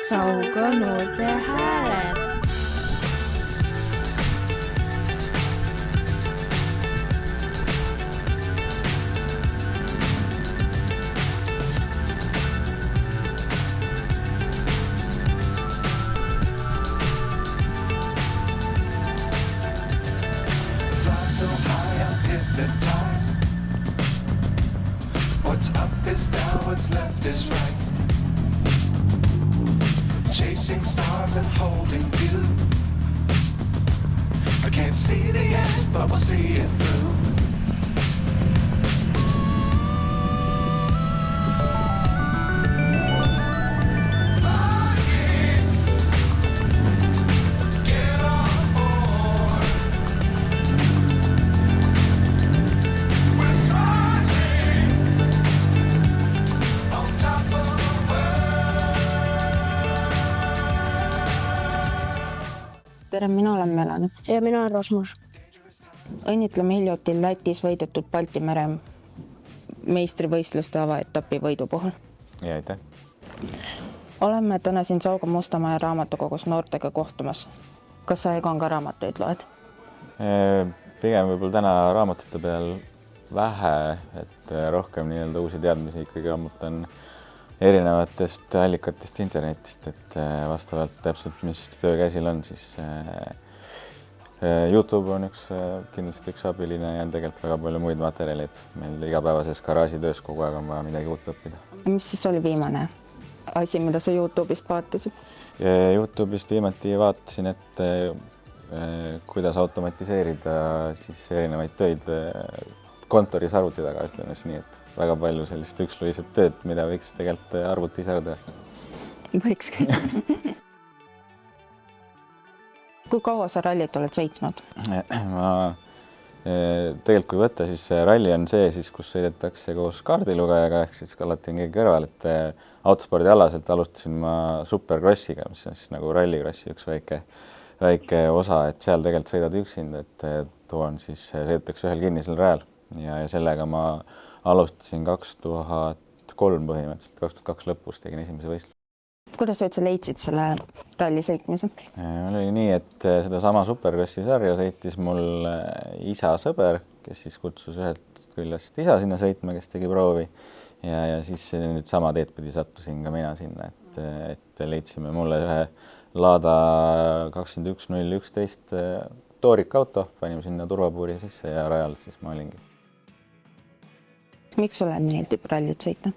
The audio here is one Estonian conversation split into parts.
Sauga noorte hääled. So high I'm hypnotized. What's up is down, what's left is right. Chasing stars and holding you. I can't see the end, but we'll see it through. Tere, mina olen Melani. Ja mina olen Rasmus. Õnnitleme hiljuti Lätis võidetud Balti mere meistrivõistluste avaetapi võidu puhul. Ja aitäh. Oleme täna siin Sauga Mustamäe raamatukogus noortega kohtumas. Kas sa Egon ka raamatuid loed? Pigem võib-olla täna raamatute peal vähe, et rohkem nii-öelda uusi teadmisi ikkagi ammutan erinevatest allikatest internetist, et vastavalt täpselt, mis töö käsil on, siis YouTube on kindlasti üks abiline ja on tegelikult väga palju muid materjaleid. Meil igapäevases garaažitöös kogu aeg on vaja midagi uut õppida. Mis siis oli viimane asi, mida sa YouTube'ist vaatasid? YouTube'ist viimati vaatasin, et kuidas automatiseerida siis erinevaid töid kontoris arvuti taga, ütleme siis nii, et väga palju sellist üksluiset tööd, mida võiks tegelikult arvuti ise ära teha. Võikski. Kui kaua sa rallit oled sõitnud? Ma tegelikult kui võtta, siis ralli on see, siis, kus sõidetakse koos kaardilugejaga, ehk siis alati on keegi kõrval, et autospordi alaselt alustasin ma supercrossiga, mis on siis nagu rallikrossi üks väike osa, et seal tegelikult sõidad üksinda, et too on siis, sõidetakse ühel kinnisel rajal ja sellega ma alustasin 2003 põhimõtteliselt, 2002 lõpus tegin esimese võistluse. Kuidas sa üldse leidsid selle ralli sõitmise? Mul oli nii, et sedasama supercrossi sarja sõitis mul isa sõber, kes siis kutsus ühelt küljest isa sinna sõitma, kes tegi proovi ja siis nüüd sama teed pidi sattusin ka mina sinna, et leidsime mulle ühe Lada 21011 toorikauto, panime sinna turvapuuri sisse ja rajal siis ma olingi. Miks sulle meeldib rallit sõita?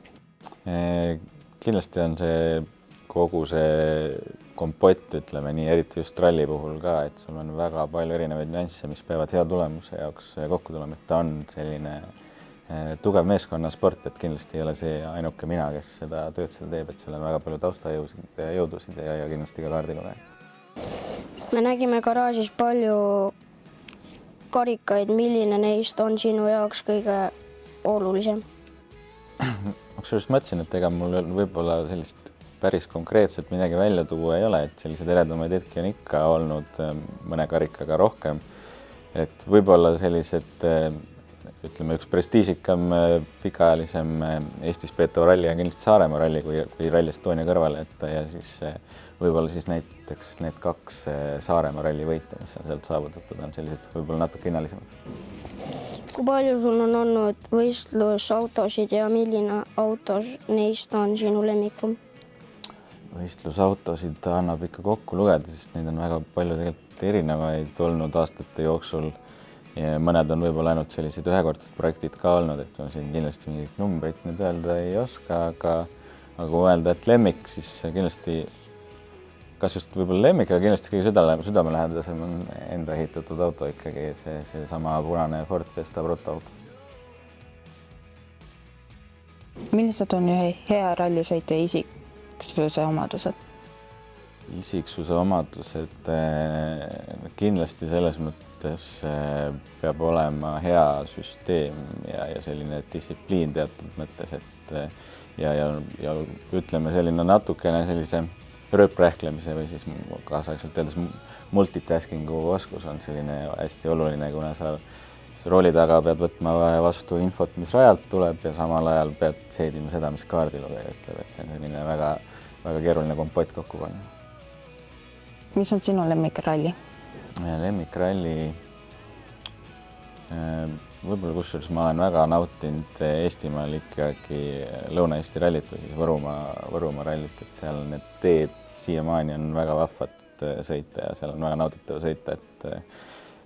Kindlasti on see kogu see kompott, ütleme nii, eriti just ralli puhul ka, et sul on väga palju erinevaid nüansse, mis peavad hea tulemuse jaoks kokku tulema, et ta on selline tugev meeskonnasport, et kindlasti ei ole see ainuke mina, kes seda tööd seal teeb, et seal on väga palju taustajõudusid ja kindlasti ka kaardilugeja. Me nägime garaažis palju karikaid, milline neist on sinu jaoks kõige olulisem? Ma just mõtlesin, et ega mul võib-olla sellist päris konkreetselt midagi välja tuua ei ole, et sellised eredamaid hetki on ikka olnud mõne karikaga rohkem. Et võib-olla sellised, ütleme, üks prestiižikam, pikaajalisem Eestis peetav ralli on kindlasti Saaremaa ralli kui Rally Estonia kõrvale, et ja siis võib-olla siis näiteks need 2 Saaremaa ralli võita, mis on sealt saavutatud, on sellised võib-olla natuke hinnalisemad. Kui palju sul on olnud võistlusautosid ja milline autos neist on sinu lemmikum? Võistlusautosid annab ikka kokku lugeda, sest neid on väga palju tegelikult erinevaid olnud aastate jooksul. Ja mõned on võib-olla ainult sellised ühekordsed projektid ka olnud, et ma siin kindlasti mingit numbrit nüüd öelda ei oska, aga kui öelda, et lemmik, siis kindlasti, kas just võib-olla lemmik, aga kindlasti kõige südamelähedasem on enda ehitatud auto ikkagi, see sama punane Ford Fiesta protoauto. Millised on ühe hea rallisõitja isiksuse omadused? Isiksuse omadused kindlasti selles mõttes peab olema hea süsteem ja selline distsipliin teatud mõttes, et ja ütleme selline natukene sellise rööprähklemise või siis kaasaegselt öeldes multitaskingu oskus on selline hästi oluline, kuna sa rooli taga pead võtma vastu infot, mis rajalt tuleb ja samal ajal pead seedima seda, mis kaardilugeja ütleb, et see on selline väga väga keeruline kompott kokku panna. mis on sinu lemmikralli? Lemmikralli võib-olla kusjuures ma olen väga nautinud Eestimaal ikkagi Lõuna-Eesti rallit või siis Võrumaa rallit, et seal need teed siiamaani on väga vahvad sõita ja seal on väga nauditav sõita,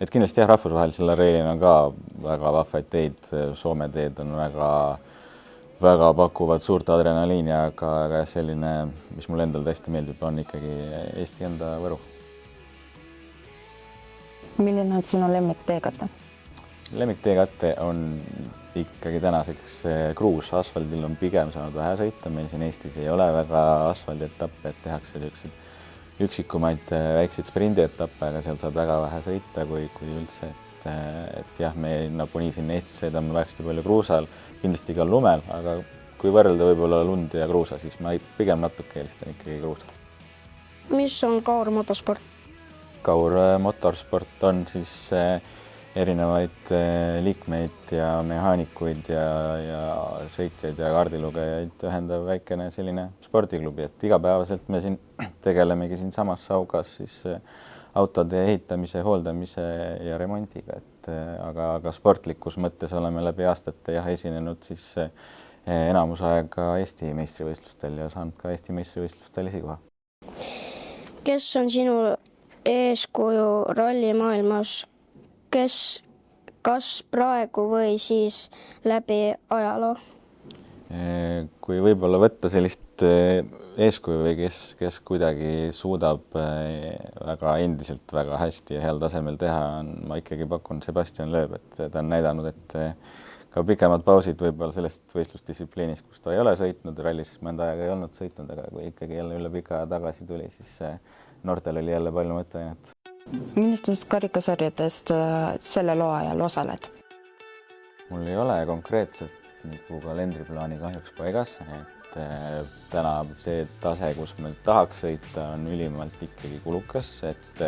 et kindlasti jah, rahvusvahelisel rallil on ka väga vahvaid teid, Soome teed on väga pakuvad suurt adrenaliini, aga selline, mis mulle endale tõesti meeldib, on ikkagi Eesti enda Võru. Milline on sinu lemmikteekate? Lemmikteekatte on ikkagi tänaseks kruus, asfaldil on pigem saanud vähe sõita, meil siin Eestis ei ole väga asfaldietappe, et tehakse üksikumaid väikseid sprindietappe, aga seal saab väga vähe sõita, kui üldse, et jah, me nagunii siin Eestis sõidame väga palju kruusal, kindlasti ka lumel, aga kui võrrelda võib-olla lund ja kruusa, siis ma pigem natuke eelistan ikkagi kruusa. Mis on Kaur motosport? Kaur motorsport on siis erinevaid liikmeid ja mehaanikuid ja sõitjaid ja kaardilugejaid ühendav väikene selline spordiklubi, et igapäevaselt me siin tegelemegi siin samas Saugas siis autode ehitamise, hooldamise ja remondiga, et aga sportlikus mõttes oleme läbi aastate jah esinenud siis enamus aega Eesti meistrivõistlustel ja saanud ka Eesti meistrivõistlustel esikoha. Kes on sinu eeskuju rallimaailmas? Kas praegu või siis läbi ajaloo? Kui võib-olla võtta sellist eeskuju või kes kuidagi suudab väga endiselt väga hästi ja heal tasemel teha, ma ikkagi pakun Sebastian Loeb, et ta on näidanud, et ka pikemad pausid võib-olla sellest võistlusdistsipliinist, kus ta ei ole sõitnud, rallis mõnda aega ei olnud sõitnud, aga kui ikkagi jälle üle pika aja tagasi tuli, siis noortel oli jälle palju mõtteainet. Millistest karikasarjadest selle loo ajal osaled? Mul ei ole konkreetselt nagu kalendriplaani kahjuks paigas, et täna see tase, kus me tahaks sõita, on ülimalt ikkagi kulukas, et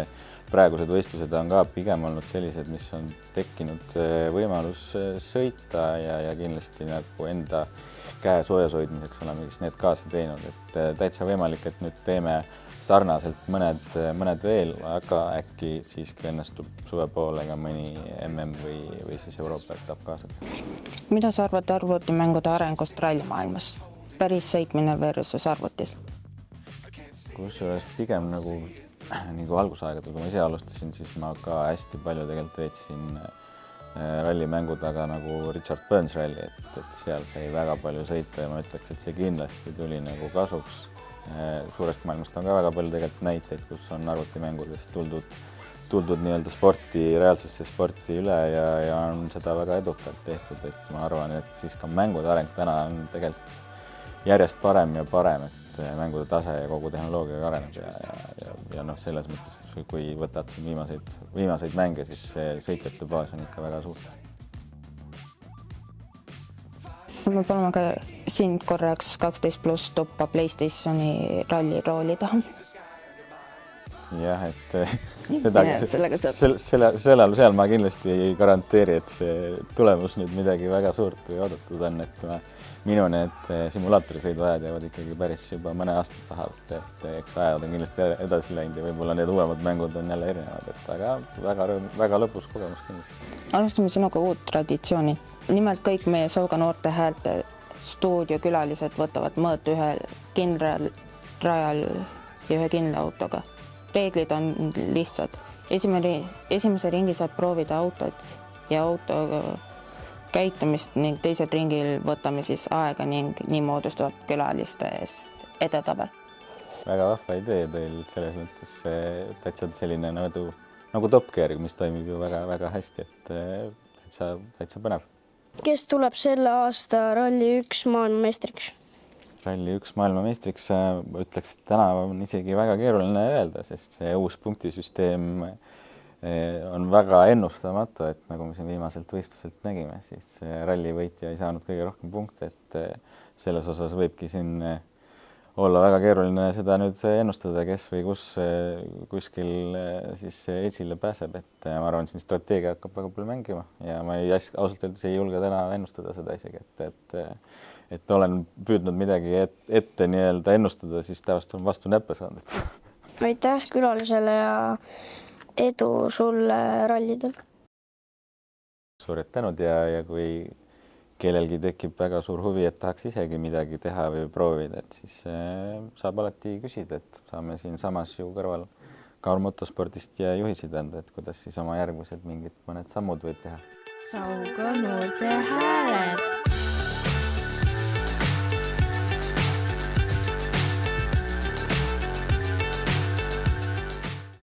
praegused võistlused on ka pigem olnud sellised, mis on tekkinud võimalus sõita ja kindlasti nagu enda käe soojas hoidmiseks oleme need kaasa teinud, et täitsa võimalik, et nüüd teeme sarnaselt mõned veel, aga äkki siiski õnnestub suve poolega mõni MM või siis Euroopa etapp kaasa. Mida sa arvad arvutimängude arengust rallimaailmas? Päris sõitmine versus arvutis? Kusjuures pigem nagu algusaegadel, kui ma ise alustasin, siis ma ka hästi palju tegelikult veetsin rallimängu taga nagu Richard Burns ralli, et seal sai väga palju sõita ja ma ütleks, et see kindlasti tuli nagu kasuks. Suurest maailmast on ka väga palju tegelikult näiteid, kus on arvutimängudes tuldud nii-öelda reaalsesse sporti üle ja on seda väga edukalt tehtud, et ma arvan, et siis ka mängude areng täna on tegelikult järjest parem ja parem, et mängude tase ja kogu tehnoloogia areneb ja selles mõttes, kui võtad siin viimaseid mänge, siis sõitjate baas on ikka väga suur. Me palume ka sind korraks 12+ tuppa PlayStationi ralli rooli taha. Jah, et seal ma kindlasti ei garanteeri, et see tulemus nüüd midagi väga suurt või oodatud on, et minu need simulaatorisõiduajad jäävad ikkagi päris juba mõne aasta taha, et eks ajad on kindlasti edasi läinud ja võib-olla need uuemad mängud on jälle erinevad, et aga väga lõbus kogemus kindlasti. Alustame sinuga uut traditsiooni. Nimelt kõik meie Sauga noorte häälte stuudiokülalised võtavad mõõt ühel kindral rajal ja ühe kindla autoga. Reeglid on lihtsad. Esimese ringi saab proovida autot ja auto käitumist ning teisel ringil võtame siis aega ning nii moodustavad külaliste eest edetabel. Väga vahva idee teil selles mõttes täitsa selline nagu Top Gear, mis toimib ju väga hästi, et täitsa põnev. Kes tuleb selle aasta Rally 1 maailmameistriks? Rally 1 maailmameistriks ütleks, et täna on isegi väga keeruline öelda, sest see uus punktisüsteem on väga ennustamatu, et nagu me siin viimaselt võistluselt nägime, siis ralli võitja ei saanud kõige rohkem punkte, et selles osas võibki siin olla väga keeruline seda nüüd ennustada, kes või kuskil siis esile pääseb, et ma arvan, et siin strateegia hakkab väga palju mängima ja ma ausalt öeldes ei julge täna ennustada seda isegi, et olen püüdnud midagi ette nii-öelda ennustada, siis tavaliselt on vastu näppe saanud. aitäh külalisele ja edu sulle rallidel. Suured tänud ja kui kellelgi tekib väga suur huvi, et tahaks isegi midagi teha või proovida, et siis saab alati küsida, et saame siin samas ju kõrval Kaur motospordist ja juhisid anda, et kuidas siis oma järgmised mingid mõned sammud võib teha. Sauga noorte hääled.